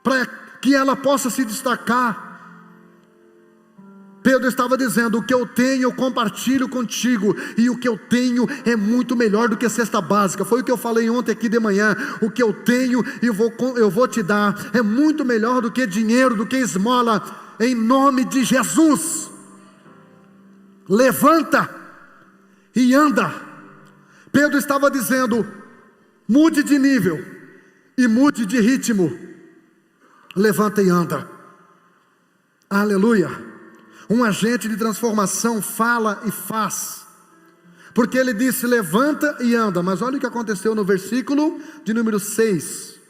para que ela possa se destacar. Pedro estava dizendo: o que eu tenho eu compartilho contigo, e o que eu tenho é muito melhor do que a cesta básica. Foi o que eu falei ontem aqui de manhã. O que eu tenho eu vou te dar, é muito melhor do que dinheiro, do que esmola, em nome de Jesus. Levanta e anda. Pedro estava dizendo: mude de nível e mude de ritmo. Levanta e anda. Aleluia. Um agente de transformação fala e faz, porque ele disse: levanta e anda. Mas olha o que aconteceu no versículo de número 6.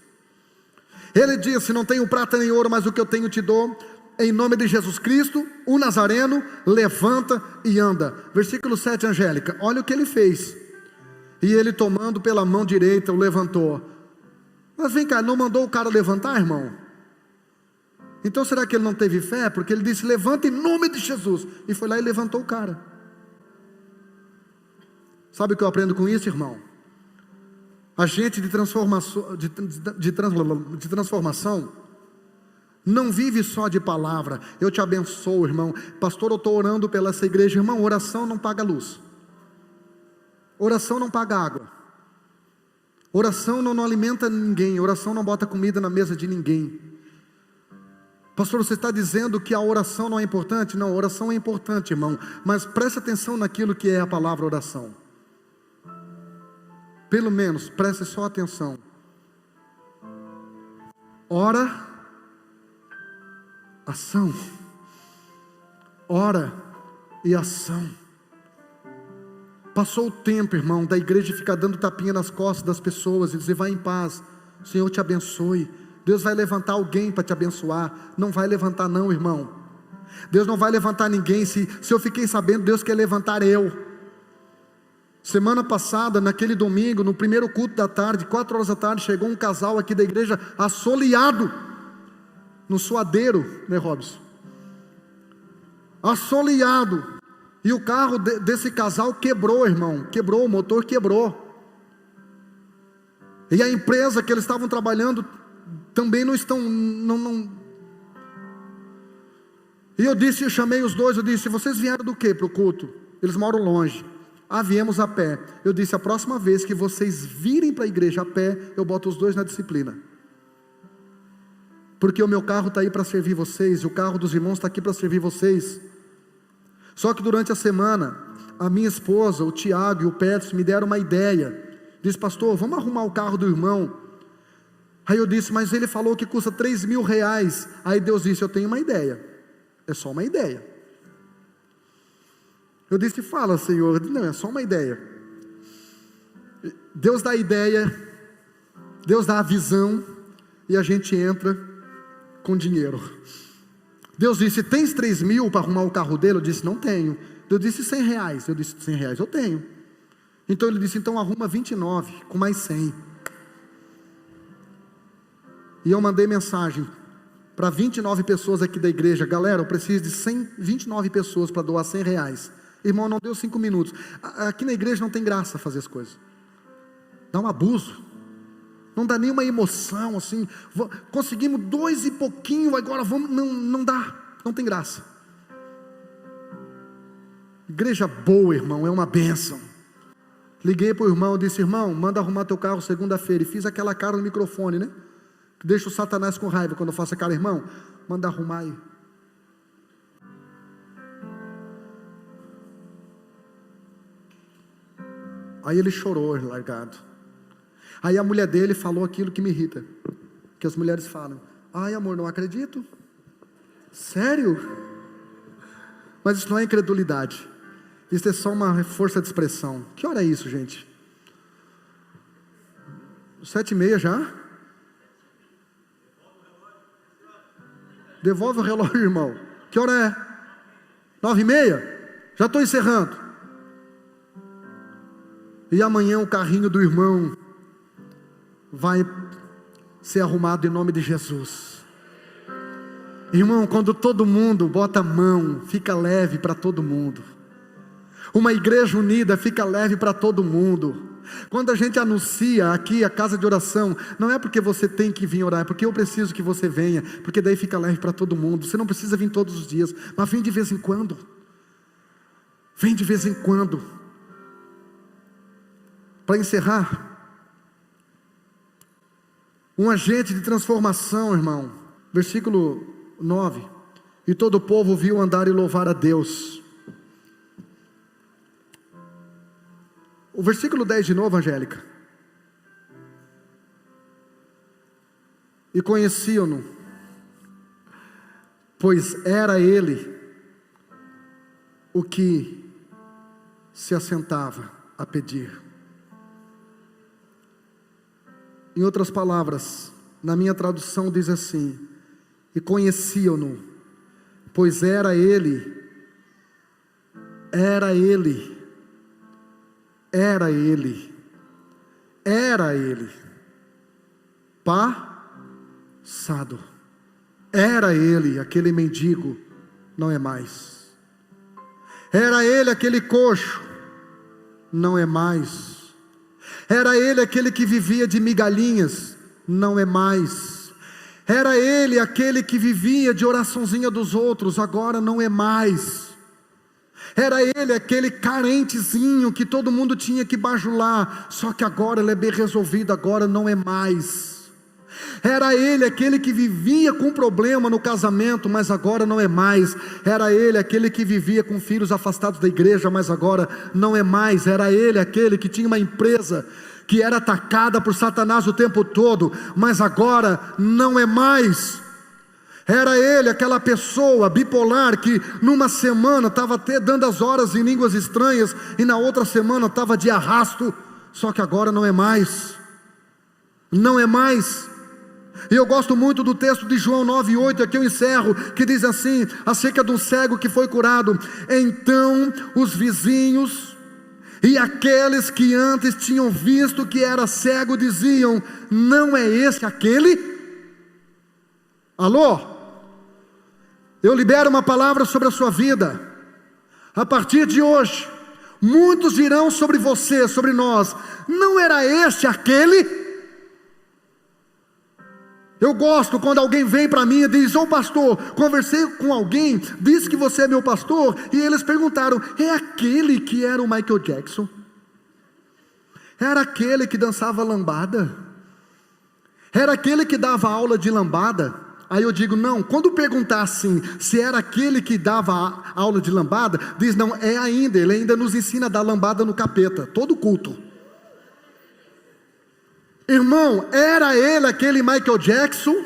Ele disse: não tenho prata nem ouro, mas o que eu tenho te dou. Em nome de Jesus Cristo, o Nazareno, levanta e anda. Versículo 7, Angélica, olha o que ele fez. E ele, tomando pela mão direita, o levantou. Mas vem cá, não mandou o cara levantar, irmão? Então será que ele não teve fé? Porque ele disse: levanta em nome de Jesus. E foi lá e levantou o cara. Sabe o que eu aprendo com isso, irmão? Agente de transformação, de transformação não vive só de palavra. Eu te abençoo, irmão. Pastor, eu estou orando pela essa igreja. Irmão, oração não paga luz. Oração não paga água. Oração não alimenta ninguém. Oração não bota comida na mesa de ninguém. Pastor, você está dizendo que a oração não é importante? Não, a oração é importante, irmão. Mas preste atenção naquilo que é a palavra oração. Pelo menos, preste só atenção. Ora, ação. Ora e ação. Passou o tempo, irmão, da igreja ficar dando tapinha nas costas das pessoas e dizer: vai em paz, o Senhor te abençoe. Deus vai levantar alguém para te abençoar. Não vai levantar não, irmão. Deus não vai levantar ninguém. Se eu fiquei sabendo, Deus quer levantar eu. Semana passada, naquele domingo, no primeiro culto da tarde, 4 horas da tarde, chegou um casal aqui da igreja, assoleado, no suadeiro, né, Robson? Assoleado. E o carro desse casal quebrou, irmão. Quebrou, o motor quebrou. E a empresa que eles estavam trabalhando também não estão, E eu chamei os dois, eu disse: vocês vieram do que para o culto? Eles moram longe. Viemos a pé. Eu disse: a próxima vez que vocês virem para a igreja a pé, eu boto os dois na disciplina. Porque o meu carro está aí para servir vocês, e o carro dos irmãos está aqui para servir vocês. Só que durante a semana, a minha esposa, o Tiago e o Petros me deram uma ideia. Disse: pastor, vamos arrumar o carro do irmão. Aí eu disse: mas ele falou que custa 3 mil reais. Aí Deus disse: eu tenho uma ideia. É só uma ideia. Eu disse: fala, Senhor. Não, é só uma ideia. Deus dá a ideia, Deus dá a visão, e a gente entra com dinheiro. Deus disse: tens 3 mil para arrumar o carro dele? Eu disse: não tenho. Deus disse: 100 reais. Eu disse: 100 reais eu tenho. Então ele disse: então arruma 29, com mais 100. E eu mandei mensagem para 29 pessoas aqui da igreja: galera, eu preciso de 29 pessoas para doar 100 reais. Irmão, não deu 5 minutos. Aqui na igreja não tem graça fazer as coisas. Dá um abuso. Não dá nenhuma emoção assim. Conseguimos 2 e pouquinho, agora vamos. Não dá, não tem graça. Igreja boa, irmão, é uma bênção. Liguei para o irmão, disse: irmão, manda arrumar teu carro segunda-feira. E fiz aquela cara no microfone, né? Deixa o Satanás com raiva quando eu faço aquela: irmão, manda arrumar aí. Aí ele chorou, largado. Aí a mulher dele falou aquilo que me irrita, que as mulheres falam: ai, amor, não acredito. Sério? Mas isso não é incredulidade. Isso é só uma força de expressão. Que hora é isso, gente? 7h30 já? Devolve o relógio, irmão. Que hora é? 9h30? Já estou encerrando. E amanhã o carrinho do irmão vai ser arrumado em nome de Jesus. Irmão, quando todo mundo bota a mão, fica leve para todo mundo. Uma igreja unida fica leve para todo mundo. Quando a gente anuncia aqui a casa de oração, não é porque você tem que vir orar, é porque eu preciso que você venha, porque daí fica leve para todo mundo. Você não precisa vir todos os dias, mas vem de vez em quando. Vem de vez em quando. Para encerrar, um agente de transformação, irmão, versículo 9: e todo o povo viu andar e louvar a Deus. O versículo 10 de novo, Angélica. E conheciam-no, pois era ele o que se assentava a pedir. Em outras palavras, na minha tradução diz assim: e conheciam-no, pois era ele, passado, era ele, aquele mendigo, não é mais, era ele aquele coxo, não é mais, era ele aquele que vivia de migalhinhas, não é mais, era ele aquele que vivia de oraçãozinha dos outros, agora não é mais, era ele aquele carentezinho que todo mundo tinha que bajular, só que agora ele é bem resolvido, agora não é mais. Era ele aquele que vivia com problema no casamento, mas agora não é mais. Era ele aquele que vivia com filhos afastados da igreja, mas agora não é mais. Era ele aquele que tinha uma empresa que era atacada por Satanás o tempo todo, mas agora não é mais. Era ele aquela pessoa bipolar que numa semana estava até dando as horas em línguas estranhas e na outra semana estava de arrasto, só que agora não é mais. Não é mais. E eu gosto muito do texto de João 9:8, aqui eu encerro, que diz assim, acerca de um cego que foi curado: então os vizinhos e aqueles que antes tinham visto que era cego diziam: não é esse aquele? Alô? Eu libero uma palavra sobre a sua vida. A partir de hoje, muitos dirão sobre você, sobre nós: não era este aquele? Eu gosto quando alguém vem para mim e diz: ô pastor, conversei com alguém, disse que você é meu pastor, e eles perguntaram: é aquele que era o Michael Jackson? Era aquele que dançava lambada? Era aquele que dava aula de lambada? Aí eu digo: não. Quando perguntar assim, se era aquele que dava aula de lambada, diz: não, é ainda, ele ainda nos ensina a dar lambada no capeta, todo culto. Irmão, era ele aquele Michael Jackson?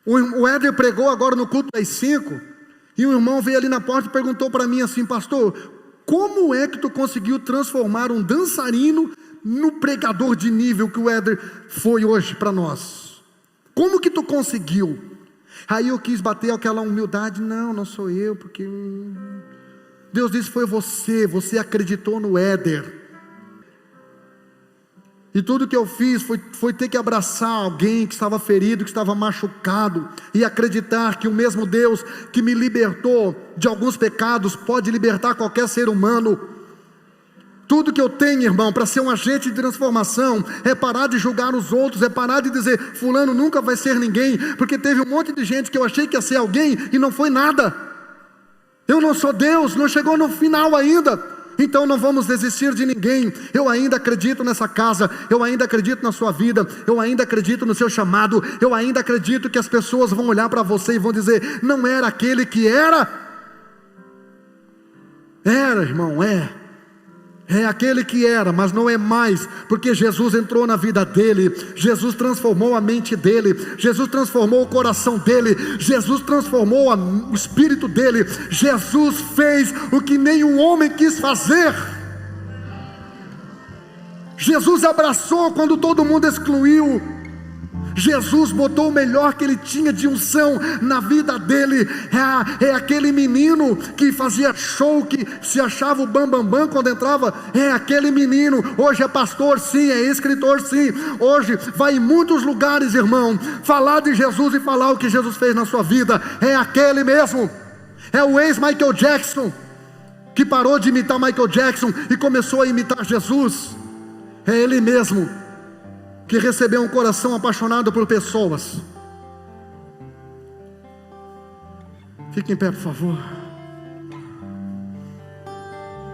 O Éder pregou agora no culto das 5, e um irmão veio ali na porta e perguntou para mim assim: pastor, como é que tu conseguiu transformar um dançarino no pregador de nível que o Éder foi hoje para nós? Como que tu conseguiu? Aí eu quis bater aquela humildade: não sou eu, porque Deus disse: foi você acreditou no Éder. E tudo que eu fiz foi ter que abraçar alguém que estava ferido, que estava machucado, e acreditar que o mesmo Deus que me libertou de alguns pecados pode libertar qualquer ser humano. Tudo que eu tenho, irmão, para ser um agente de transformação é parar de julgar os outros, é parar de dizer: fulano nunca vai ser ninguém, porque teve um monte de gente que eu achei que ia ser alguém e não foi nada. Eu não sou Deus, não chegou no final ainda. Então não vamos desistir de ninguém. Eu ainda acredito nessa casa, eu ainda acredito na sua vida, eu ainda acredito no seu chamado, eu ainda acredito que as pessoas vão olhar para você e vão dizer: não era aquele que era? Era, irmão, é aquele que era, mas não é mais, porque Jesus entrou na vida dele, Jesus transformou a mente dele, Jesus transformou o coração dele, Jesus transformou o espírito dele, Jesus fez o que nenhum homem quis fazer. Jesus abraçou quando todo mundo excluiu. Jesus botou o melhor que ele tinha de unção na vida dele. É aquele menino que fazia show, que se achava o bambambam quando entrava. É aquele menino. Hoje é pastor sim, é escritor sim. Hoje vai em muitos lugares, irmão, falar de Jesus e falar o que Jesus fez na sua vida. É aquele mesmo. É o ex-Michael Jackson. que parou de imitar Michael Jackson e começou a imitar Jesus. É Ele mesmo que recebeu um coração apaixonado por pessoas. Fique em pé, por favor.